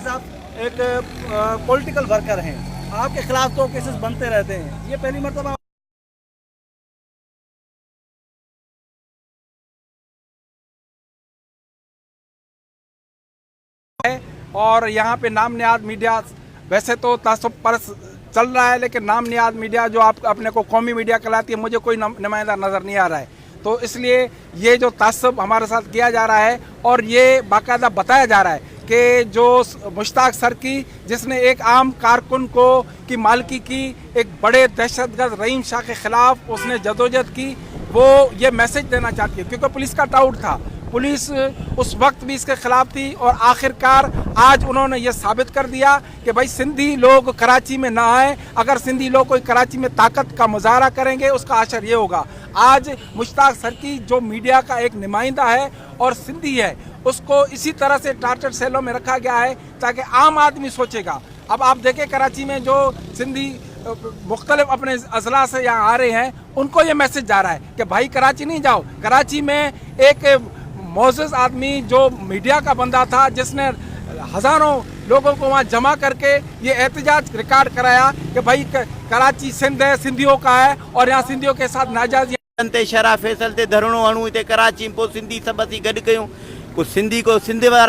साहब एक political worker हैं, आपके खिलाफ तो केसेस बनते रहते हैं, ये पहली मरतबा है। और यहाँ पे नाम नियाद मीडिया वैसे तो तासुब पर चल रहा है, लेकिन नाम नियाद मीडिया जो आप अपने को कौमी मीडिया कहलाती है, मुझे कोई नुमाइंदा नज़र नहीं आ रहा है। तो इसलिए ये जो तासुब हमारे साथ किया जा रहा है और ये बाकायदा बताया जा रहा है कि जो मुश्ताक सर की, जिसने एक आम कारकुन को की मालकी की एक बड़े दहशतगर्द रहीम शाह के खिलाफ उसने जदोजहद की, वो ये मैसेज देना चाहती है क्योंकि पुलिस का डाउट था, पुलिस उस वक्त भी इसके खिलाफ थी और आखिरकार आज उन्होंने ये साबित कर दिया कि भाई सिंधी लोग कराची में ना आए। अगर सिंधी लोग कोई कराची में ताकत का मुजाहरा करेंगे उसका असर ये होगा। आज मुश्ताक सर की जो मीडिया का एक नुमाइंदा है और सिंधी है, उसको इसी तरह से टार्चर सेलों में रखा गया है ताकि आम आदमी सोचेगा। अब आप देखें कराची में जो सिंधी मुख्तलिफ अपने अजला से यहाँ आ रहे हैं, उनको ये मैसेज जा रहा है कि भाई कराची नहीं जाओ। कराची में एक मोअज़्ज़ज़ आदमी जो मीडिया का बंदा था, जिसने हज़ारों लोगों को वहाँ जमा करके ये एहतजाज रिकॉर्ड कराया कि भाई कराची सिंध है, सिंधियों का है और यहाँ सिंधियों के साथ नाजायज़ ते शरा फैसल ते धरणो हणूं हिते कराची में, पोइ सिंधी सभु असीं गॾु कयूं, को सिंधी वारनि